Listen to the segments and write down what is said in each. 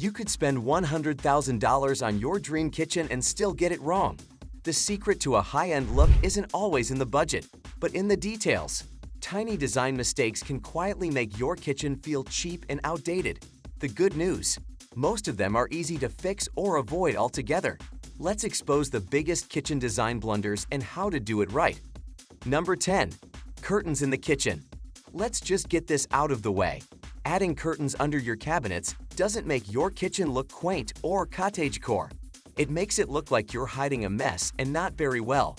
You could spend $100,000 on your dream kitchen and still get it wrong. The secret to a high-end look isn't always in the budget, but in the details. Tiny design mistakes can quietly make your kitchen feel cheap and outdated. The good news: most of them are easy to fix or avoid altogether. Let's expose the biggest kitchen design blunders and how to do it right. Number 10. Curtains in the kitchen. Let's just get this out of the way. Adding curtains under your cabinets doesn't make your kitchen look quaint or cottagecore. It makes it look like you're hiding a mess and not very well.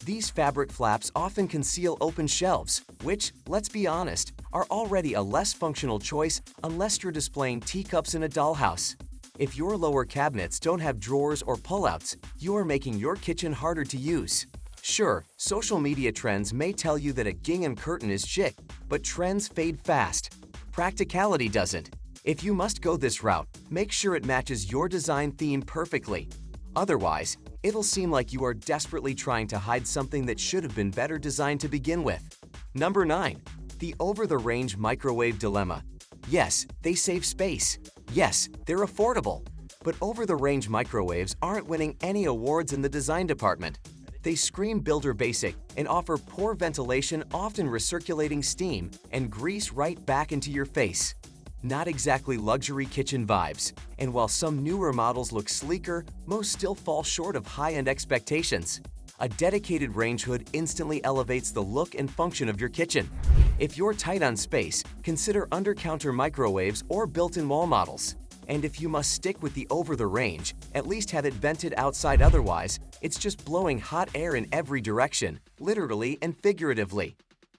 These fabric flaps often conceal open shelves, which, let's be honest, are already a less functional choice unless you're displaying teacups in a dollhouse. If your lower cabinets don't have drawers or pullouts, you are making your kitchen harder to use. Sure, social media trends may tell you that a gingham curtain is chic, but trends fade fast. Practicality doesn't. If you must go this route, make sure it matches your design theme perfectly. Otherwise, it'll seem like you are desperately trying to hide something that should have been better designed to begin with. Number 9. The over-the-range microwave dilemma. Yes, they save space. Yes, they're affordable. But over-the-range microwaves aren't winning any awards in the design department. They scream builder basic and offer poor ventilation, often recirculating steam and grease right back into your face. Not exactly luxury kitchen vibes, and while some newer models look sleeker, most still fall short of high-end expectations. A dedicated range hood instantly elevates the look and function of your kitchen. If you're tight on space, consider under-counter microwaves or built-in wall models. And if you must stick with the over-the-range, at least have it vented outside, otherwise, it's just blowing hot air in every direction, literally and figuratively.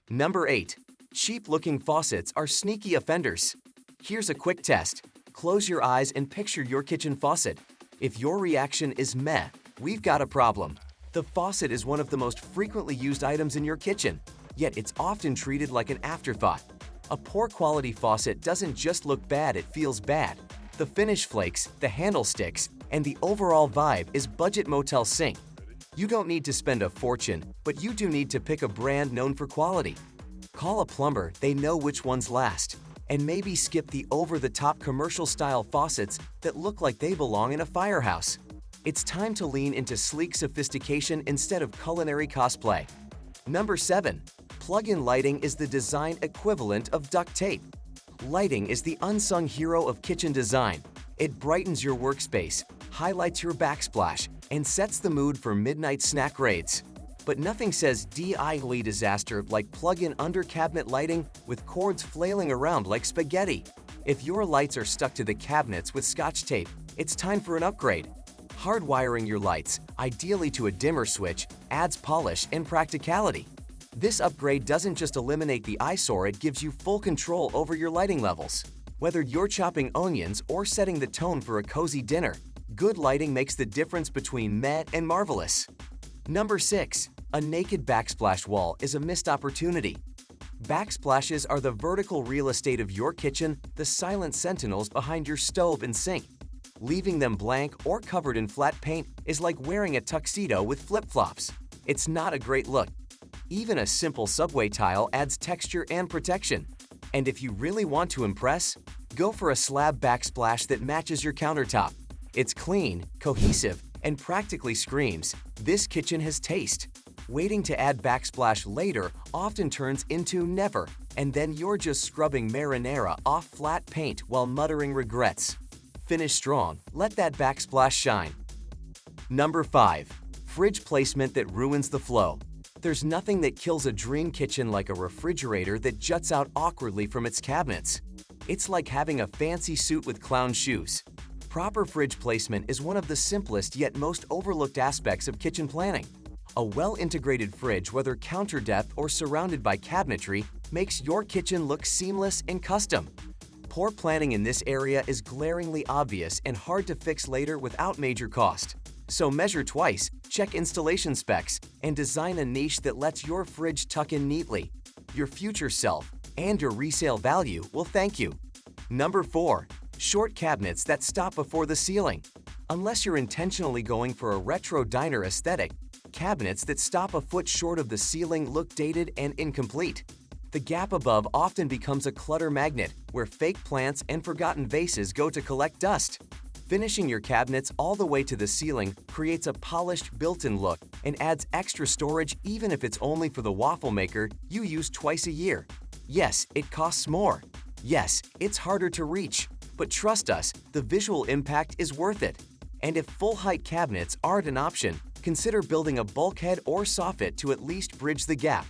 Number 8. Cheap-looking faucets are sneaky offenders. Here's a quick test. Close your eyes and picture your kitchen faucet. If your reaction is meh, we've got a problem. The faucet is one of the most frequently used items in your kitchen, yet it's often treated like an afterthought. A poor quality faucet doesn't just look bad, it feels bad. The finish flakes, the handle sticks, and the overall vibe is budget motel sink. You don't need to spend a fortune, but you do need to pick a brand known for quality. Call a plumber, they know which ones last. And maybe skip the over-the-top commercial-style faucets that look like they belong in a firehouse. It's time to lean into sleek sophistication instead of culinary cosplay. Number 7. Plug-in lighting is the design equivalent of duct tape. Lighting is the unsung hero of kitchen design. It brightens your workspace, highlights your backsplash, and sets the mood for midnight snack raids. But nothing says DIY disaster like plug-in under-cabinet lighting with cords flailing around like spaghetti. If your lights are stuck to the cabinets with Scotch tape, it's time for an upgrade. Hardwiring your lights, ideally to a dimmer switch, adds polish and practicality. This upgrade doesn't just eliminate the eyesore, it gives you full control over your lighting levels. Whether you're chopping onions or setting the tone for a cozy dinner, good lighting makes the difference between meh and marvelous. Number 6. A naked backsplash wall is a missed opportunity. Backsplashes are the vertical real estate of your kitchen, the silent sentinels behind your stove and sink. Leaving them blank or covered in flat paint is like wearing a tuxedo with flip-flops. It's not a great look. Even a simple subway tile adds texture and protection. And if you really want to impress, go for a slab backsplash that matches your countertop. It's clean, cohesive, and practically screams, "This kitchen has taste." Waiting to add backsplash later often turns into never, and then you're just scrubbing marinara off flat paint while muttering regrets. Finish strong, let that backsplash shine. Number 5. Fridge placement that ruins the flow. There's nothing that kills a dream kitchen like a refrigerator that juts out awkwardly from its cabinets. It's like having a fancy suit with clown shoes. Proper fridge placement is one of the simplest yet most overlooked aspects of kitchen planning. A well-integrated fridge, whether counter depth or surrounded by cabinetry, makes your kitchen look seamless and custom. Poor planning in this area is glaringly obvious and hard to fix later without major cost. So measure twice, check installation specs, and design a niche that lets your fridge tuck in neatly. Your future self and your resale value will thank you. Number 4. Short cabinets that stop before the ceiling. Unless you're intentionally going for a retro diner aesthetic, cabinets that stop a foot short of the ceiling look dated and incomplete. The gap above often becomes a clutter magnet where fake plants and forgotten vases go to collect dust. Finishing your cabinets all the way to the ceiling creates a polished, built-in look and adds extra storage even if it's only for the waffle maker you use twice a year. Yes, it costs more. Yes, it's harder to reach. But trust us, the visual impact is worth it. And if full-height cabinets aren't an option, consider building a bulkhead or soffit to at least bridge the gap.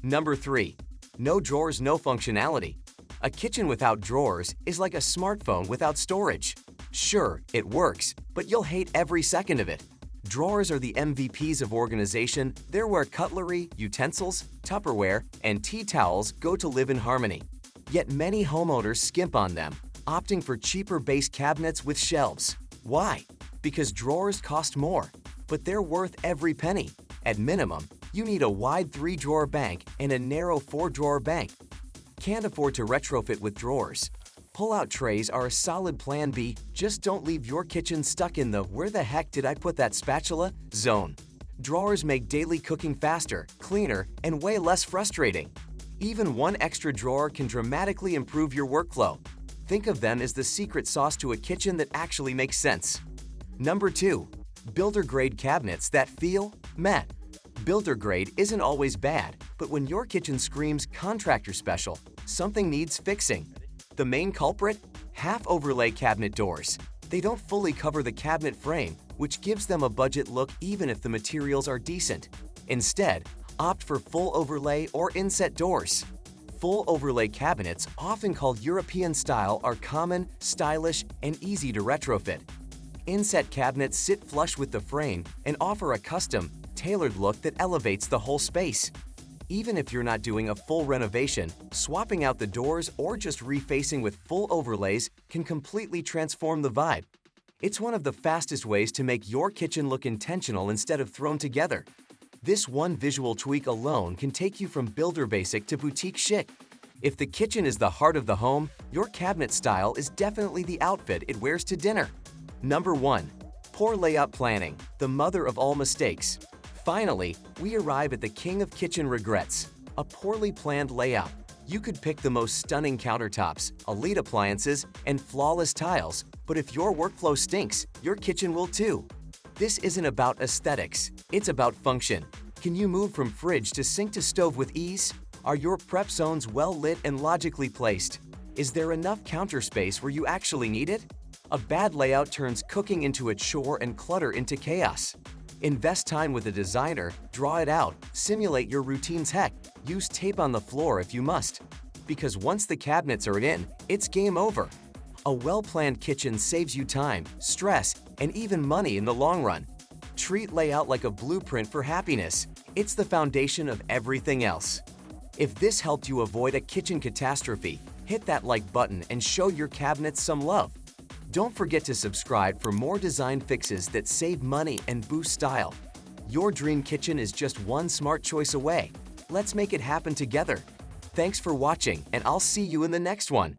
Number 3. No drawers, no functionality. A kitchen without drawers is like a smartphone without storage. Sure, it works, but you'll hate every second of it. Drawers are the MVPs of organization. They're where cutlery, utensils, Tupperware, and tea towels go to live in harmony. Yet many homeowners skimp on them, opting for cheaper base cabinets with shelves. Why? Because drawers cost more, but they're worth every penny. At minimum, you need a wide 3-drawer bank and a narrow 4-drawer bank. Can't afford to retrofit with drawers? Pull-out trays are a solid plan B. Just don't leave your kitchen stuck in the "where the heck did I put that spatula?" zone. Drawers make daily cooking faster, cleaner, and way less frustrating. Even one extra drawer can dramatically improve your workflow. Think of them as the secret sauce to a kitchen that actually makes sense. Number 2. Builder-grade cabinets that feel met. Builder-grade isn't always bad, but when your kitchen screams contractor special, something needs fixing. The main culprit? Half-overlay cabinet doors. They don't fully cover the cabinet frame, which gives them a budget look even if the materials are decent. Instead, opt for full overlay or inset doors. Full overlay cabinets, often called European style, are common, stylish, and easy to retrofit. Inset cabinets sit flush with the frame and offer a custom, tailored look that elevates the whole space. Even if you're not doing a full renovation, swapping out the doors or just refacing with full overlays can completely transform the vibe. It's one of the fastest ways to make your kitchen look intentional instead of thrown together. This one visual tweak alone can take you from builder basic to boutique chic. If the kitchen is the heart of the home, your cabinet style is definitely the outfit it wears to dinner. Number 1. Poor layout planning, the mother of all mistakes. Finally, we arrive at the king of kitchen regrets, a poorly planned layout. You could pick the most stunning countertops, elite appliances, and flawless tiles, but if your workflow stinks, your kitchen will too. This isn't about aesthetics, it's about function. Can you move from fridge to sink to stove with ease? Are your prep zones well lit and logically placed? Is there enough counter space where you actually need it? A bad layout turns cooking into a chore and clutter into chaos. Invest time with a designer, draw it out, simulate your routines. Heck, use tape on the floor if you must. Because once the cabinets are in, it's game over. A well-planned kitchen saves you time, stress, and even money in the long run. Treat layout like a blueprint for happiness. It's the foundation of everything else. If this helped you avoid a kitchen catastrophe, hit that like button and show your cabinets some love. Don't forget to subscribe for more design fixes that save money and boost style. Your dream kitchen is just one smart choice away. Let's make it happen together. Thanks for watching, and I'll see you in the next one.